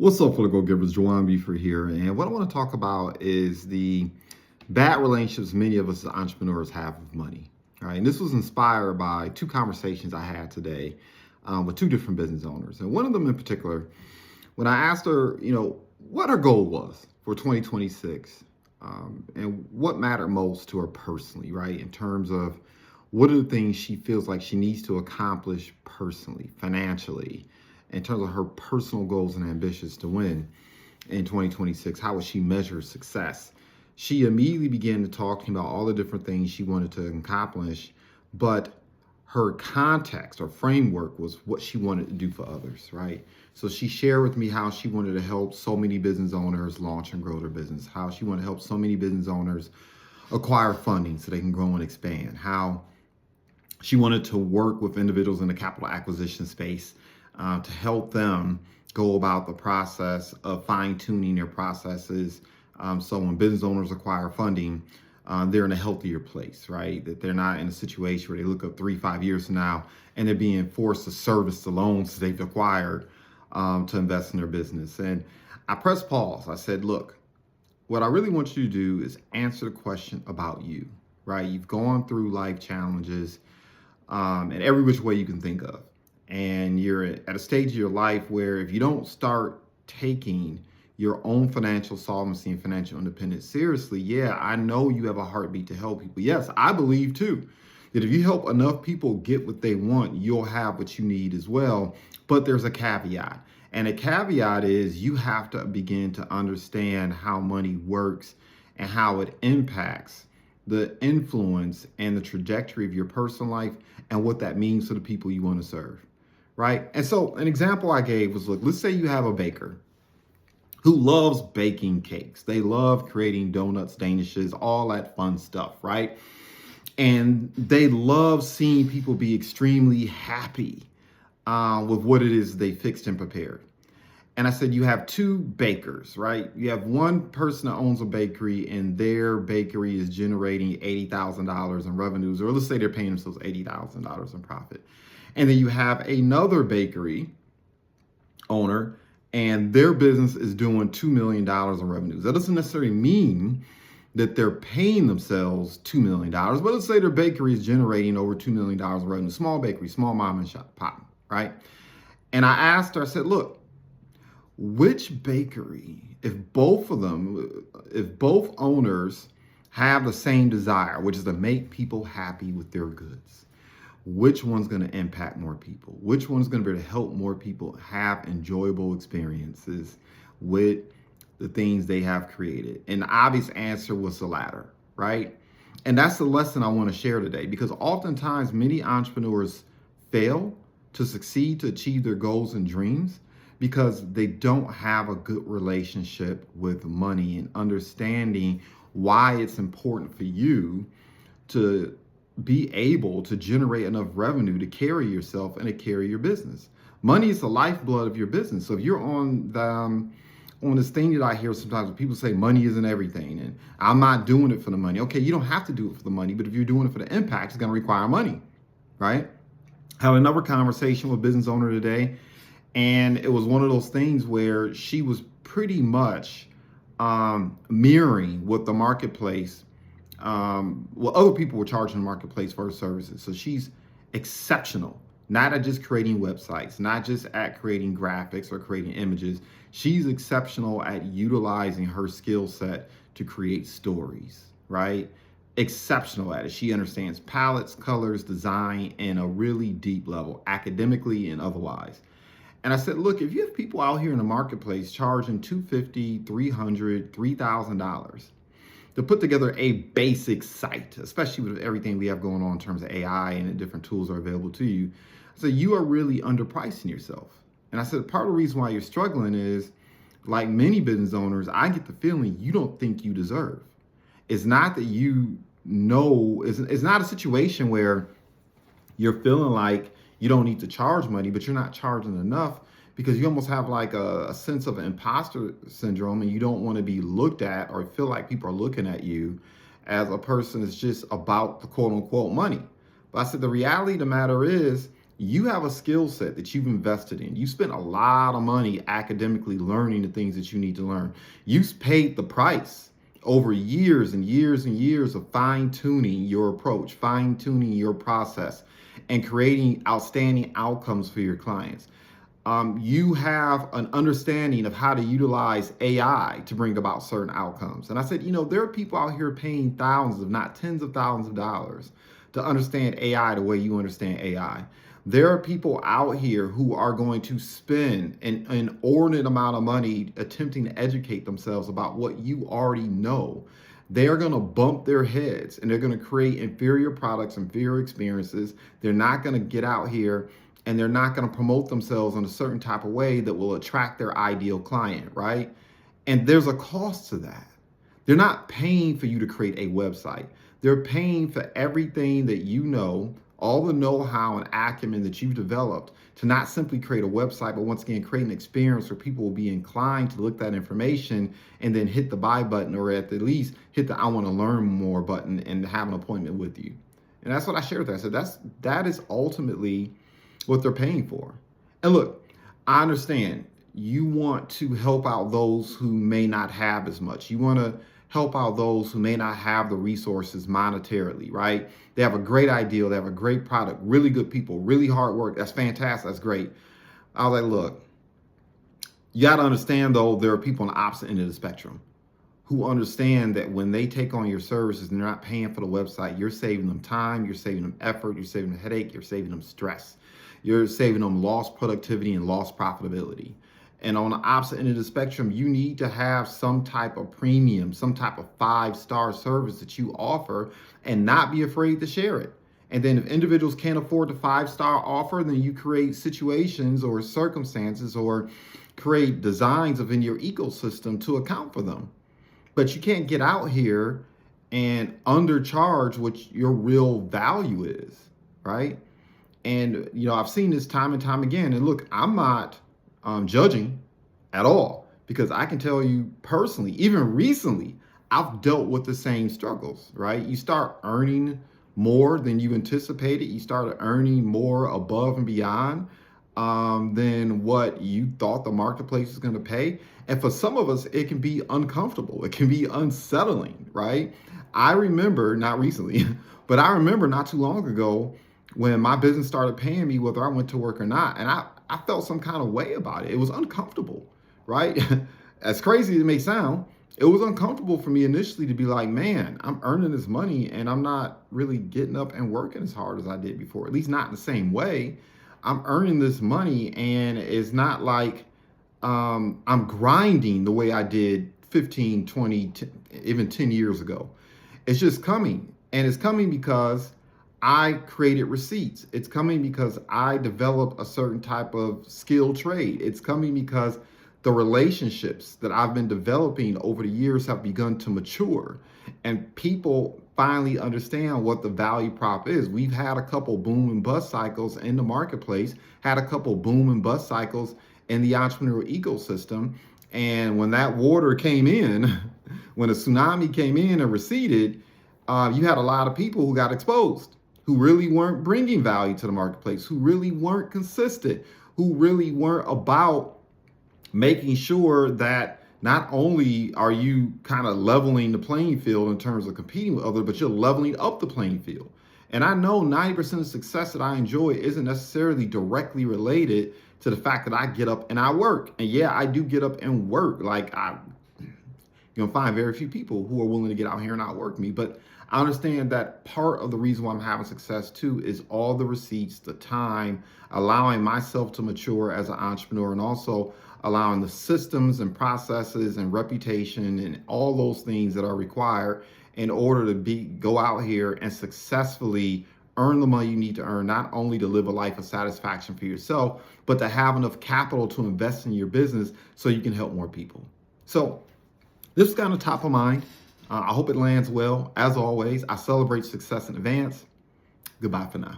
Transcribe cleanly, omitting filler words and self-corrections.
What's up, fellow go-givers? Jawan Beefer here, and what I want to talk about is the bad relationships many of us as entrepreneurs have with money. All right, and this was inspired by two conversations I had today with two different business owners, and one of them in particular, when I asked her, what her goal was for 2026, and what mattered most to her personally, right, in terms of what are the things she feels like she needs to accomplish personally, financially, in terms of her personal goals and ambitions to win in 2026. How would she measure success? She immediately began to talk to me about all the different things she wanted to accomplish, but her context or framework was what she wanted to do for others, right? So she shared with me how she wanted to help so many business owners launch and grow their business, how she wanted to help so many business owners acquire funding so they can grow and expand, how she wanted to work with individuals in the capital acquisition space to help them go about the process of fine-tuning their processes. So when business owners acquire funding, they're in a healthier place, right? That they're not in a situation where they look up 3-5 years from now and they're being forced to service the loans they've acquired to invest in their business. And I pressed pause. I said, look, what I really want you to do is answer the question about you, right? You've gone through life challenges in every which way you can think of. And you're at a stage of your life where if you don't start taking your own financial solvency and financial independence seriously, yeah, I know you have a heartbeat to help people. Yes, I believe too, that if you help enough people get what they want, you'll have what you need as well. But there's a caveat. And a caveat is you have to begin to understand how money works and how it impacts the influence and the trajectory of your personal life and what that means to the people you want to serve. Right. And so an example I gave was, look, let's say you have a baker who loves baking cakes. They love creating donuts, danishes, all that fun stuff. Right. And they love seeing people be extremely happy with what it is they fixed and prepared. And I said, you have two bakers, right? You have one person that owns a bakery and their bakery is generating $80,000 in revenues, or let's say they're paying themselves $80,000 in profit. And then you have another bakery owner and their business is doing $2 million in revenues. That doesn't necessarily mean that they're paying themselves $2 million, but let's say their bakery is generating over $2 million in revenue. Small bakery, small mom and shop, pop, right? And I asked her, I said, look, which bakery, if both owners have the same desire, which is to make people happy with their goods, which one's going to impact more people? Which one's going to be able to help more people have enjoyable experiences with the things they have created? And the obvious answer was the latter, right? And that's the lesson I want to share today, because oftentimes many entrepreneurs fail to succeed, to achieve their goals and dreams, because they don't have a good relationship with money and understanding why it's important for you to be able to generate enough revenue to carry yourself and to carry your business. Money is the lifeblood of your business. So if you're on this thing that I hear sometimes when people say money isn't everything and I'm not doing it for the money. Okay, you don't have to do it for the money, but if you're doing it for the impact, it's going to require money, right? I had another conversation with a business owner today, and it was one of those things where she was pretty much mirroring what the marketplace, what other people were charging the marketplace for her services. So she's exceptional, not at just creating websites, not just at creating graphics or creating images. She's exceptional at utilizing her skill set to create stories, right? Exceptional at it. She understands palettes, colors, design in a really deep level, academically and otherwise. And I said, look, if you have people out here in the marketplace charging $250, $300, $3,000 to put together a basic site, especially with everything we have going on in terms of AI and the different tools that are available to you, I said, you are really underpricing yourself. And I said, part of the reason why you're struggling is, like many business owners, I get the feeling you don't think you deserve. It's not that it's not a situation where you're feeling like you don't need to charge money, but you're not charging enough because you almost have like a sense of imposter syndrome, and you don't want to be looked at or feel like people are looking at you as a person that's just about the quote unquote money. But I said, the reality of the matter is You have a skill set that you've invested in. You spent a lot of money academically learning the things that you need to learn. You've paid the price over years and years and years of fine tuning your approach, fine tuning your process, and creating outstanding outcomes for your clients. You have an understanding of how to utilize AI to bring about certain outcomes. And I said, there are people out here paying thousands, if not tens of thousands of dollars to understand AI the way you understand AI. There are people out here who are going to spend an inordinate amount of money attempting to educate themselves about what you already know. They're going to bump their heads and they're going to create inferior products, inferior experiences. They're not going to get out here and they're not going to promote themselves in a certain type of way that will attract their ideal client, right? And there's a cost to that. They're not paying for you to create a website. They're paying for everything that you know, all the know-how and acumen that you've developed to not simply create a website, but once again, create an experience where people will be inclined to look that information and then hit the buy button, or at the least hit the I want to learn more button and have an appointment with you. And that's what I shared with them. I said, that is ultimately what they're paying for. And look, I understand you want to help out those who may not have as much. You want to help out those who may not have the resources monetarily, right? They have a great idea, they have a great product, really good people, really hard work. That's fantastic, that's great. I was like, look, you got to understand though, there are people on the opposite end of the spectrum who understand that when they take on your services and they're not paying for the website, you're saving them time, you're saving them effort, you're saving them headache, you're saving them stress. You're saving them lost productivity and lost profitability. And on the opposite end of the spectrum, you need to have some type of premium, some type of 5-star service that you offer and not be afraid to share it. And then if individuals can't afford the 5-star offer, then you create situations or circumstances or create designs within your ecosystem to account for them. But you can't get out here and undercharge what your real value is, right? And, I've seen this time and time again. And look, I'm not judging at all, because I can tell you personally, even recently, I've dealt with the same struggles, right? You start earning more than you anticipated. You start earning more above and beyond than what you thought the marketplace was going to pay. And for some of us, it can be uncomfortable. It can be unsettling, right? I remember, not recently, but I remember not too long ago when my business started paying me whether I went to work or not. And I felt some kind of way about it. It was uncomfortable, right? As crazy as it may sound, it was uncomfortable for me initially to be like, man, I'm earning this money and I'm not really getting up and working as hard as I did before, at least not in the same way. I'm earning this money and it's not like I'm grinding the way I did 15, 20, even 10 years ago. It's just coming. And it's coming because I created receipts. It's coming because I developed a certain type of skill trade. It's coming because the relationships that I've been developing over the years have begun to mature, and people finally understand what the value prop is. We've had a couple boom and bust cycles in the marketplace, had a couple boom and bust cycles in the entrepreneurial ecosystem. And when that water came in, when a tsunami came in and receded, you had a lot of people who got exposed, who really weren't bringing value to the marketplace, who really weren't consistent, who really weren't about making sure that not only are you kind of leveling the playing field in terms of competing with others, but you're leveling up the playing field. And I know 90% of success that I enjoy isn't necessarily directly related to the fact that I get up and I work. And yeah, I do get up and work. Like you'll find very few people who are willing to get out here and outwork me. But I understand that part of the reason why I'm having success too is all the receipts, the time, allowing myself to mature as an entrepreneur, and also allowing the systems and processes and reputation and all those things that are required in order to go out here and successfully earn the money you need to earn, not only to live a life of satisfaction for yourself, but to have enough capital to invest in your business so you can help more people. So this is kind of top of mind. I hope it lands well. As always, I celebrate success in advance. Goodbye for now.